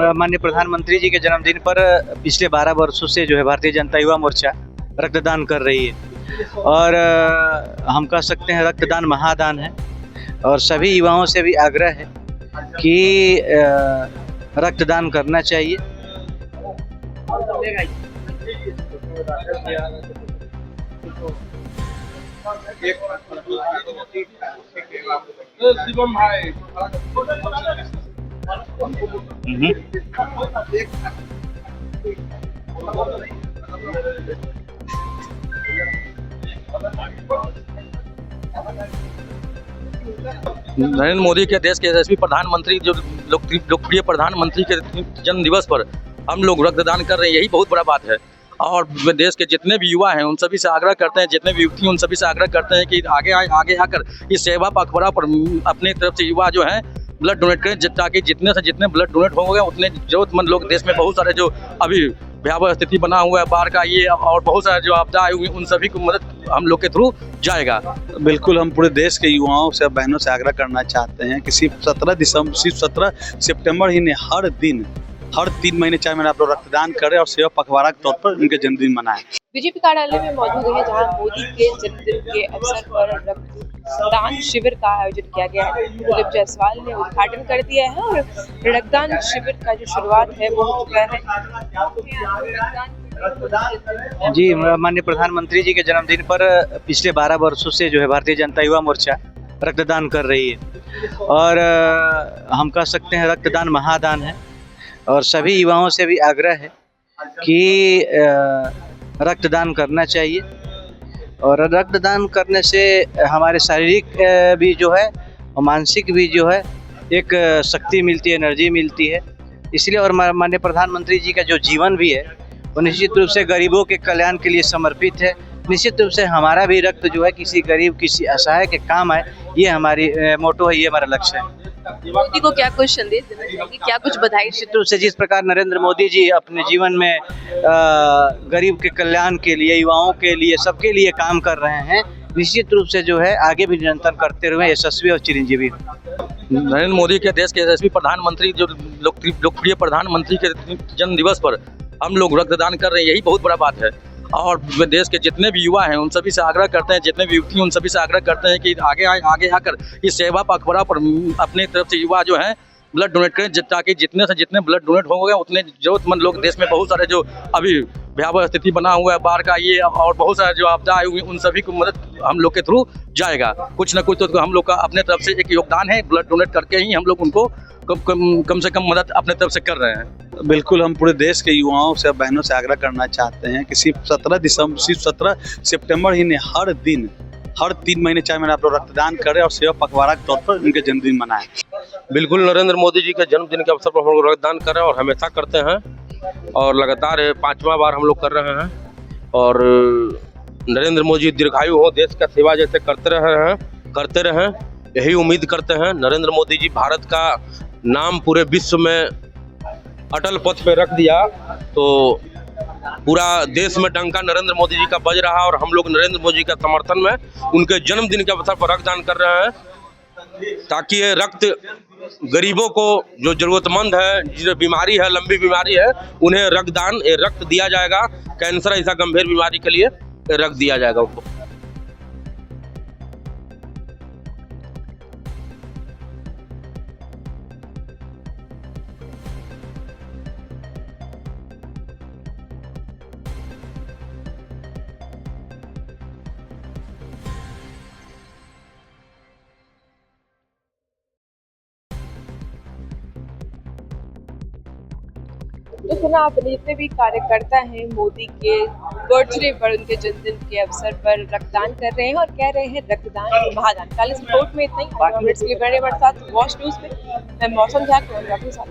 माननीय प्रधानमंत्री जी के जन्मदिन पर पिछले 12 वर्षों से जो है भारतीय जनता युवा मोर्चा रक्तदान कर रही है और हम कह सकते हैं रक्तदान महादान है और सभी युवाओं से भी आग्रह है कि रक्तदान करना चाहिए। शिवम भाई नरेंद्र मोदी के देश के यशस्वी प्रधानमंत्री जो लोकप्रिय प्रधानमंत्री के जन्म दिवस पर हम लोग रक्तदान कर रहे हैं, यही बहुत बड़ा बात है। और देश के जितने भी युवा हैं उन सभी से आग्रह करते हैं, जितने भी युवती हैं उन सभी से आग्रह करते हैं कि आगे आकर इस सेवा पखवाड़ा पर अपने तरफ से युवा जो हैं ब्लड डोनेट करें, ताकि जितने से जितने ब्लड डोनेट होंगे उतने जरूरतमंद लोग देश में बहुत सारे जो अभी भयावह स्थिति बना हुआ है बाढ़ का ये और बहुत सारे जो आपदा आई हुई उन सभी को मदद हम लोग के थ्रू जाएगा। बिल्कुल, हम पूरे देश के युवाओं से बहनों से आग्रह करना चाहते हैं कि सिर्फ 17 सितंबर ही नहीं, हर 3 महीने 4 महीने आप लोग रक्तदान करें और सेवा पखवाड़ा के तौर पर उनके जन्मदिन मनाएं। बीजेपी कार्यालय में मौजूद है जहां मोदी के जन्मदिन के अवसर पर रक्तदान शिविर का आयोजन किया गया है। दिलीप जायसवाल ने उद्घाटन कर दिया है और रक्तदान शिविर का जो शुरुआत है वो हो चुका है। जी, माननीय प्रधानमंत्री जी के जन्मदिन पर पिछले 12 वर्षों से जो है भारतीय जनता युवा मोर्चा रक्तदान कर रही है और हम कह सकते हैं रक्तदान महादान है और सभी युवाओं से भी आग्रह है कि रक्तदान करना चाहिए। और रक्तदान करने से हमारे शारीरिक भी जो है और मानसिक भी जो है एक शक्ति मिलती है, एनर्जी मिलती है। इसलिए और माननीय प्रधानमंत्री जी का जो जीवन भी है वो निश्चित रूप से गरीबों के कल्याण के लिए समर्पित है। निश्चित रूप से हमारा भी रक्त जो है किसी गरीब, किसी असहाय के काम आए, ये हमारी मोटो है, ये हमारा लक्ष्य है। मोदी को क्या कुछ संदेश देना चाहिए, क्या कुछ बधाई? निश्चित रूप से जिस प्रकार नरेंद्र मोदी जी अपने जीवन में गरीब के कल्याण के लिए, युवाओं के लिए, सबके लिए काम कर रहे हैं, निश्चित रूप से जो है आगे भी निरंतर करते हुए यशस्वी और चिरंजीवी। नरेंद्र मोदी के देश के यशस्वी प्रधानमंत्री जो लोकप्रिय प्रधानमंत्री के जन्म दिवस पर हम लोग रक्तदान कर रहे हैं, यही बहुत बड़ा बात है। और देश के जितने भी युवा हैं उन सभी से आग्रह करते हैं, जितने भी युवती हैं उन सभी से आग्रह करते हैं कि आगे आकर इस सेवा पखवाड़ा पर अपने तरफ से युवा जो हैं ब्लड डोनेट करें, ताकि जितने से जितने ब्लड डोनेट होंगे उतने जरूरतमंद लोग देश में बहुत सारे जो अभी भयावह स्थिति बना हुआ है बाढ़ का ये और बहुत सारे जो आपदा आई हुई उन सभी को मदद हम लोग के थ्रू जाएगा। कुछ ना कुछ तो हम लोग का अपने तरफ से एक योगदान है, ब्लड डोनेट करके ही हम लोग उनको कम से कम मदद अपने तरफ से कर रहे हैं। बिल्कुल, हम पूरे देश के युवाओं से बहनों से आग्रह करना चाहते हैं कि सिर्फ 17 सितंबर ही नहीं, हर 3 महीने 4 महीने आप लोग रक्तदान करें और सेवा पखवाड़ा के तौर पर उनके जन्मदिन मनाएं। बिल्कुल, नरेंद्र मोदी जी के जन्मदिन के अवसर पर हम लोग रक्तदान कर रहे हैं और हमेशा करते हैं और लगातार 5वां बार हम लोग कर रहे हैं। और नरेंद्र मोदी दीर्घायु हो, देश का सेवा जैसे करते रहें यही उम्मीद करते हैं। नरेंद्र मोदी जी भारत का नाम पूरे विश्व में अटल पथ पे रख दिया, तो पूरा देश में डंका नरेंद्र मोदी जी का बज रहा और हम लोग नरेंद्र मोदी के समर्थन में उनके जन्मदिन के अवसर पर रक्तदान कर रहे हैं, ताकि ये रक्त गरीबों को जो जरूरतमंद है, जो बीमारी है, लंबी बीमारी है, उन्हें रक्त दिया जाएगा। कैंसर ऐसा गंभीर बीमारी के लिए रक्त दिया जाएगा उनको। तो सुना आपने, जितने भी कार्यकर्ता हैं मोदी के बर्थडे पर, उनके जन्मदिन के अवसर पर रक्तदान कर रहे हैं और कह रहे हैं रक्तदान महादान। कल इस रिपोर्ट में इतना ही। वॉच न्यूज़ में मैं मौसम झा के साथ।